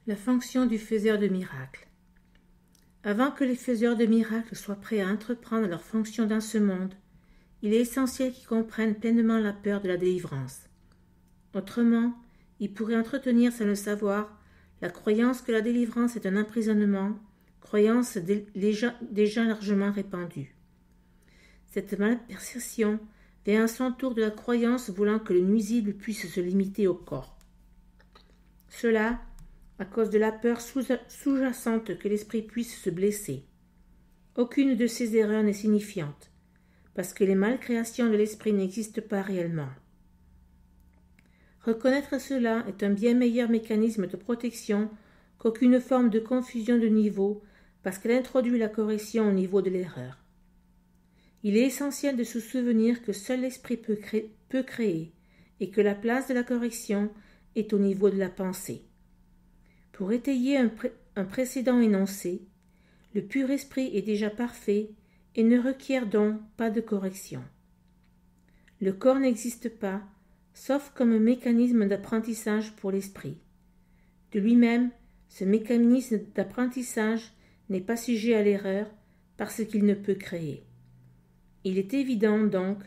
La fonction du faiseur de miracles. Avant que les faiseurs de miracles soient prêts à entreprendre leur fonction dans ce monde, il est essentiel qu'ils comprennent pleinement la peur de la délivrance. Autrement, ils pourraient entretenir sans le savoir la croyance que la délivrance est un emprisonnement, croyance déjà largement répandue. Cette malperception vient à son tour de la croyance voulant que le nuisible puisse se limiter au corps. Cela, à cause de la peur sous-jacente que l'esprit puisse se blesser. Aucune de ces erreurs n'est signifiante, parce que les malcréations de l'esprit n'existent pas réellement. Reconnaître cela est un bien meilleur mécanisme de protection qu'aucune forme de confusion de niveau, parce qu'elle introduit la correction au niveau de l'erreur. Il est essentiel de se souvenir que seul l'esprit peut créer, et que la place de la correction est au niveau de la pensée. Pour étayer un précédent énoncé, le pur esprit est déjà parfait et ne requiert donc pas de correction. Le corps n'existe pas, sauf comme un mécanisme d'apprentissage pour l'esprit. De lui-même, ce mécanisme d'apprentissage n'est pas sujet à l'erreur parce qu'il ne peut créer. Il est évident donc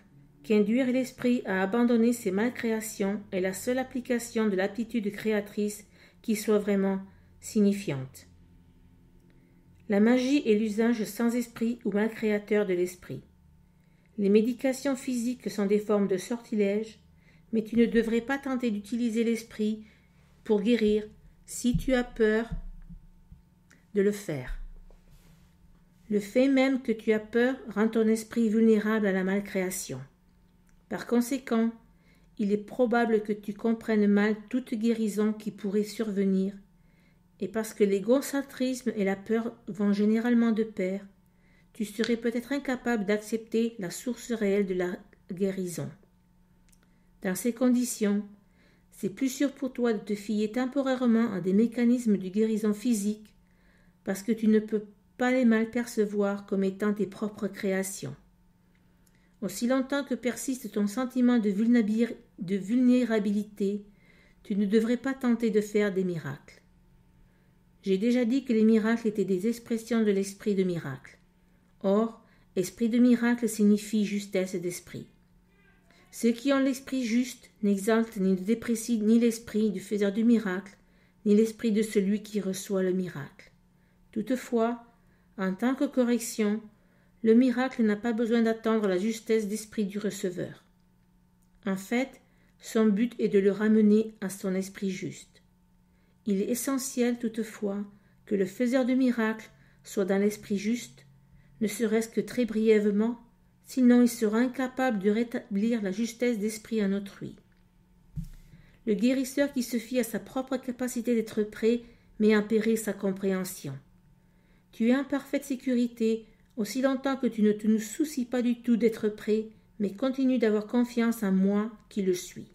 qu'induire l'esprit à abandonner ses malcréations est la seule application de l'aptitude créatrice qui soit vraiment signifiante. La magie est l'usage sans esprit ou malcréateur de l'esprit. Les médications physiques sont des formes de sortilèges, mais tu ne devrais pas tenter d'utiliser l'esprit pour guérir si tu as peur de le faire. Le fait même que tu as peur rend ton esprit vulnérable à la malcréation. Par conséquent, il est probable que tu comprennes mal toute guérison qui pourrait survenir, et parce que l'égocentrisme et la peur vont généralement de pair, tu serais peut-être incapable d'accepter la source réelle de la guérison. Dans ces conditions, c'est plus sûr pour toi de te fier temporairement à des mécanismes de guérison physique, parce que tu ne peux pas les mal percevoir comme étant tes propres créations. Aussi longtemps que persiste ton sentiment de vulnérabilité, tu ne devrais pas tenter de faire des miracles. J'ai déjà dit que les miracles étaient des expressions de l'esprit de miracle. Or, esprit de miracle signifie justesse d'esprit. Ceux qui ont l'esprit juste n'exaltent ni ne déprécient ni l'esprit du faiseur du miracle, ni l'esprit de celui qui reçoit le miracle. Toutefois, en tant que correction, le miracle n'a pas besoin d'attendre la justesse d'esprit du receveur. En fait, son but est de le ramener à son esprit juste. Il est essentiel toutefois que le faiseur de miracle soit dans l'esprit juste, ne serait-ce que très brièvement, sinon il sera incapable de rétablir la justesse d'esprit en autrui. Le guérisseur qui se fie à sa propre capacité d'être prêt met en péril sa compréhension. Tu es en parfaite sécurité aussi longtemps que tu ne te soucies pas du tout d'être prêt, mais continue d'avoir confiance en moi qui le suis.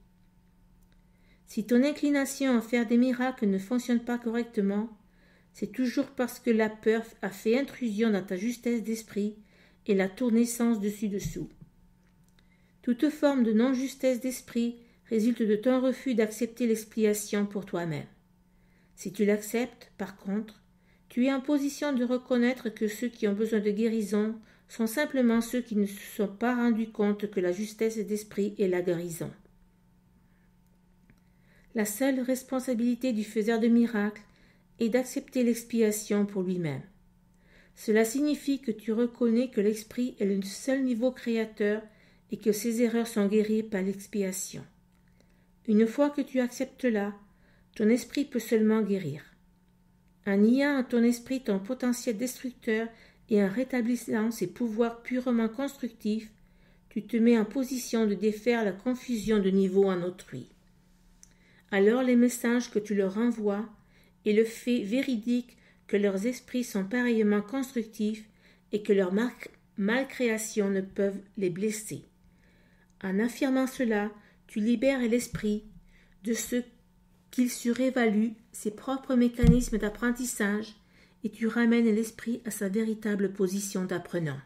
Si ton inclination à faire des miracles ne fonctionne pas correctement, c'est toujours parce que la peur a fait intrusion dans ta justesse d'esprit et l'a tournée sens dessus-dessous. Toute forme de non-justesse d'esprit résulte de ton refus d'accepter l'expiation pour toi-même. Si tu l'acceptes, par contre, tu es en position de reconnaître que ceux qui ont besoin de guérison sont simplement ceux qui ne se sont pas rendus compte que la justesse d'esprit est la guérison. La seule responsabilité du faiseur de miracles est d'accepter l'expiation pour lui-même. Cela signifie que tu reconnais que l'esprit est le seul niveau créateur et que ses erreurs sont guéries par l'expiation. Une fois que tu acceptes cela, ton esprit peut seulement guérir. En niant à ton esprit ton potentiel destructeur et en rétablissant ses pouvoirs purement constructifs, tu te mets en position de défaire la confusion de niveau en autrui. Alors les messages que tu leur envoies et le fait véridique que leurs esprits sont pareillement constructifs et que leurs malcréations ne peuvent les blesser. En affirmant cela, tu libères l'esprit de ce qu'il surévalue ses propres mécanismes d'apprentissage et tu ramènes l'esprit à sa véritable position d'apprenant.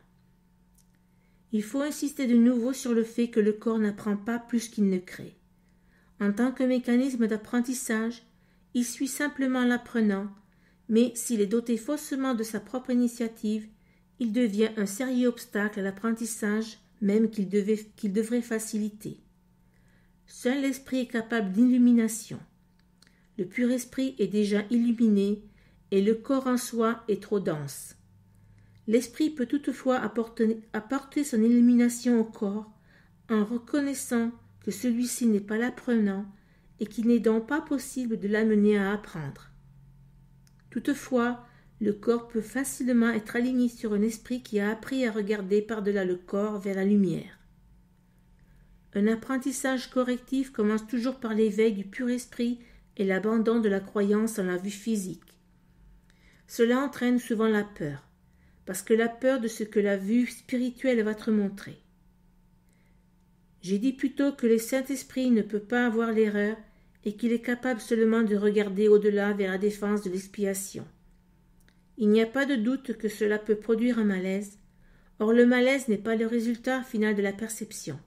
Il faut insister de nouveau sur le fait que le corps n'apprend pas plus qu'il ne crée. En tant que mécanisme d'apprentissage, il suit simplement l'apprenant, mais s'il est doté faussement de sa propre initiative, il devient un sérieux obstacle à l'apprentissage même qu'il devrait faciliter. Seul l'esprit est capable d'illumination. Le pur esprit est déjà illuminé et le corps en soi est trop dense. L'esprit peut toutefois apporter son illumination au corps en reconnaissant que celui-ci n'est pas l'apprenant et qu'il n'est donc pas possible de l'amener à apprendre. Toutefois, le corps peut facilement être aligné sur un esprit qui a appris à regarder par-delà le corps vers la lumière. Un apprentissage correctif commence toujours par l'éveil du pur esprit et l'abandon de la croyance en la vue physique. Cela entraîne souvent la peur, parce que la peur de ce que la vue spirituelle va te montrer. J'ai dit plutôt que le Saint-Esprit ne peut pas avoir l'erreur et qu'il est capable seulement de regarder au-delà vers la défense de l'expiation. Il n'y a pas de doute que cela peut produire un malaise, or le malaise n'est pas le résultat final de la perception.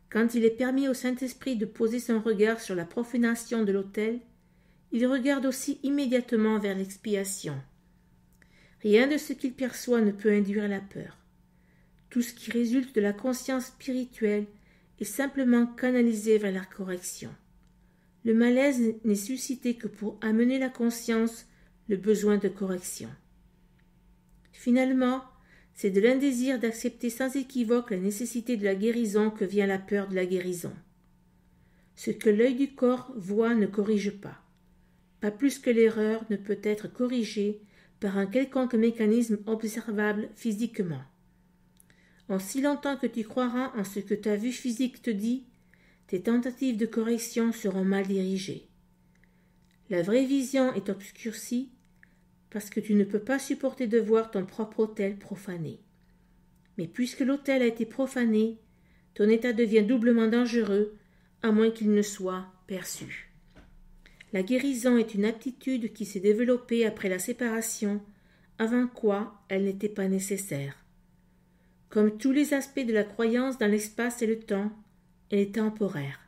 Quand il est permis au Saint-Esprit de poser son regard sur la profanation de l'autel, il regarde aussi immédiatement vers l'expiation. Rien de ce qu'il perçoit ne peut induire la peur. Tout ce qui résulte de la conscience spirituelle est simplement canalisé vers la correction. Le malaise n'est suscité que pour amener la conscience le besoin de correction. Finalement, c'est de l'indésir d'accepter sans équivoque la nécessité de la guérison que vient la peur de la guérison. Ce que l'œil du corps voit ne corrige pas. Pas plus que l'erreur ne peut être corrigée par un quelconque mécanisme observable physiquement. Aussi longtemps que tu croiras en ce que ta vue physique te dit, tes tentatives de correction seront mal dirigées. La vraie vision est obscurcie parce que tu ne peux pas supporter de voir ton propre autel profané. Mais puisque l'autel a été profané, ton état devient doublement dangereux, à moins qu'il ne soit perçu. La guérison est une aptitude qui s'est développée après la séparation, avant quoi elle n'était pas nécessaire. Comme tous les aspects de la croyance dans l'espace et le temps, elle est temporaire.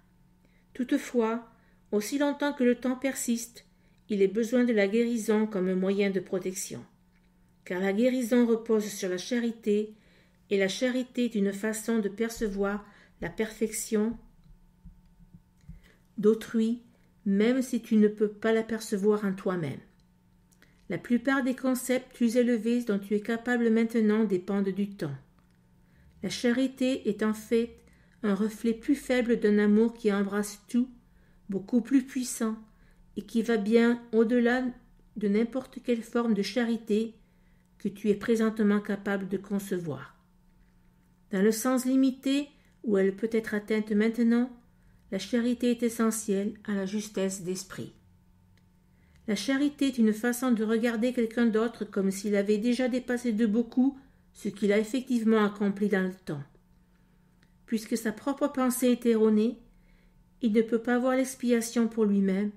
Toutefois, aussi longtemps que le temps persiste, il est besoin de la guérison comme un moyen de protection. Car la guérison repose sur la charité, et la charité est une façon de percevoir la perfection d'autrui, même si tu ne peux pas l'apercevoir en toi-même. La plupart des concepts plus élevés dont tu es capable maintenant dépendent du temps. La charité est en fait un reflet plus faible d'un amour qui embrasse tout, beaucoup plus puissant, et qui va bien au-delà de n'importe quelle forme de charité que tu es présentement capable de concevoir. Dans le sens limité où elle peut être atteinte maintenant, la charité est essentielle à la justesse d'esprit. La charité est une façon de regarder quelqu'un d'autre comme s'il avait déjà dépassé de beaucoup ce qu'il a effectivement accompli dans le temps. Puisque sa propre pensée est erronée, il ne peut pas voir l'expiation pour lui-même,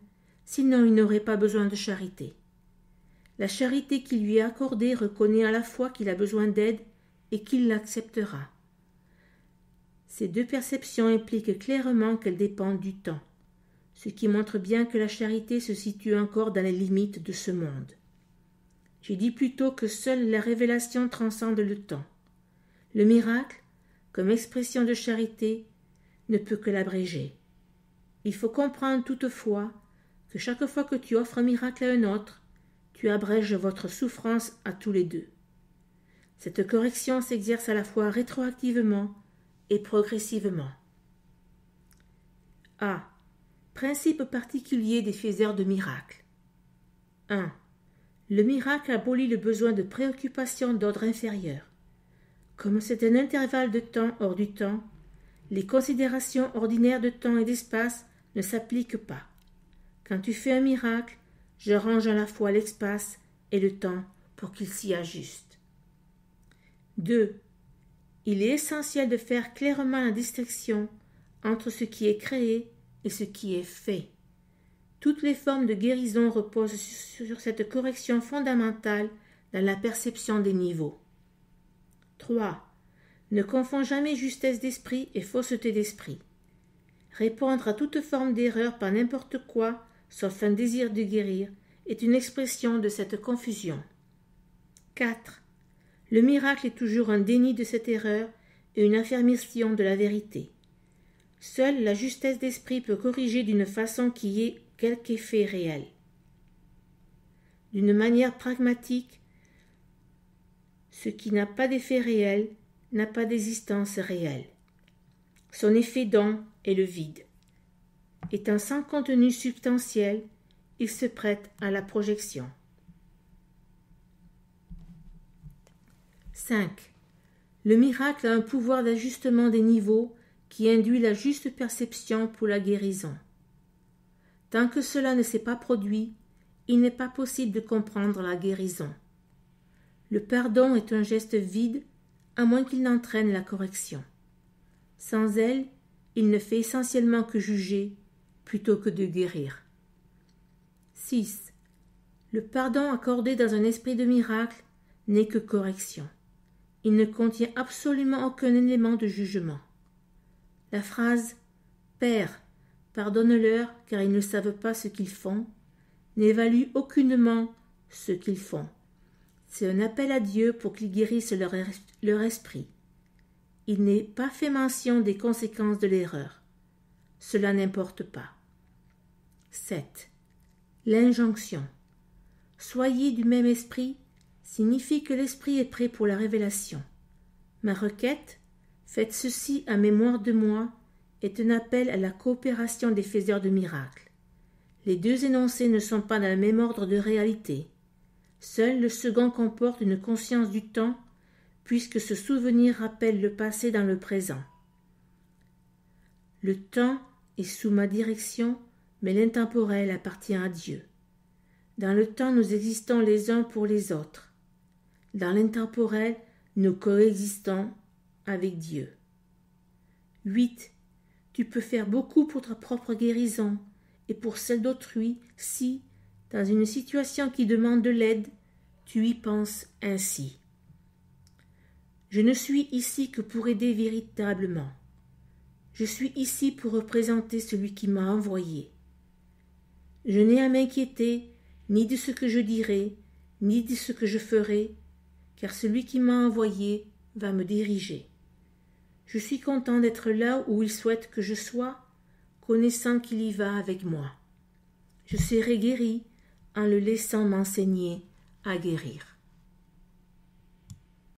sinon il n'aurait pas besoin de charité. La charité qui lui est accordée reconnaît à la fois qu'il a besoin d'aide et qu'il l'acceptera. Ces deux perceptions impliquent clairement qu'elles dépendent du temps, ce qui montre bien que la charité se situe encore dans les limites de ce monde. J'ai dit plutôt que seule la révélation transcende le temps. Le miracle, comme expression de charité, ne peut que l'abréger. Il faut comprendre toutefois que chaque fois que tu offres un miracle à un autre, tu abrèges votre souffrance à tous les deux. Cette correction s'exerce à la fois rétroactivement et progressivement. A. Principe particulier des faiseurs de miracles. 1. Le miracle abolit le besoin de préoccupation d'ordre inférieur. Comme c'est un intervalle de temps hors du temps, les considérations ordinaires de temps et d'espace ne s'appliquent pas. Quand tu fais un miracle, je range à la fois l'espace et le temps pour qu'ils s'y ajustent. 2. Il est essentiel de faire clairement la distinction entre ce qui est créé et ce qui est fait. Toutes les formes de guérison reposent sur cette correction fondamentale dans la perception des niveaux. 3. Ne confonds jamais justesse d'esprit et fausseté d'esprit. Répondre à toute forme d'erreur par n'importe quoi sauf un désir de guérir, est une expression de cette confusion. 4. Le miracle est toujours un déni de cette erreur et une affirmation de la vérité. Seule la justesse d'esprit peut corriger d'une façon qui ait quelque effet réel. D'une manière pragmatique, ce qui n'a pas d'effet réel n'a pas d'existence réelle. Son effet don est le vide. Étant sans contenu substantiel, il se prête à la projection. 5. Le miracle a un pouvoir d'ajustement des niveaux qui induit la juste perception pour la guérison. Tant que cela ne s'est pas produit, il n'est pas possible de comprendre la guérison. Le pardon est un geste vide, à moins qu'il n'entraîne la correction. Sans elle, il ne fait essentiellement que juger, plutôt que de guérir. 6. Le pardon accordé dans un esprit de miracle n'est que correction. Il ne contient absolument aucun élément de jugement. La phrase « Père, pardonne-leur car ils ne savent pas ce qu'ils font » n'évalue aucunement ce qu'ils font. C'est un appel à Dieu pour qu'il guérisse leur esprit. Il n'est pas fait mention des conséquences de l'erreur. Cela n'importe pas. 7. L'injonction. Soyez du même esprit signifie que l'esprit est prêt pour la révélation. Ma requête, faites ceci à mémoire de moi, est un appel à la coopération des faiseurs de miracles. Les deux énoncés ne sont pas dans le même ordre de réalité. Seul le second comporte une conscience du temps, puisque ce souvenir rappelle le passé dans le présent. Le temps est sous ma direction, mais l'intemporel appartient à Dieu. Dans le temps, nous existons les uns pour les autres. Dans l'intemporel, nous coexistons avec Dieu. 8. Tu peux faire beaucoup pour ta propre guérison et pour celle d'autrui si, dans une situation qui demande de l'aide, tu y penses ainsi. Je ne suis ici que pour aider véritablement. Je suis ici pour représenter celui qui m'a envoyé. Je n'ai à m'inquiéter ni de ce que je dirai, ni de ce que je ferai, car celui qui m'a envoyé va me diriger. Je suis content d'être là où il souhaite que je sois, connaissant qu'il y va avec moi. Je serai guéri en le laissant m'enseigner à guérir.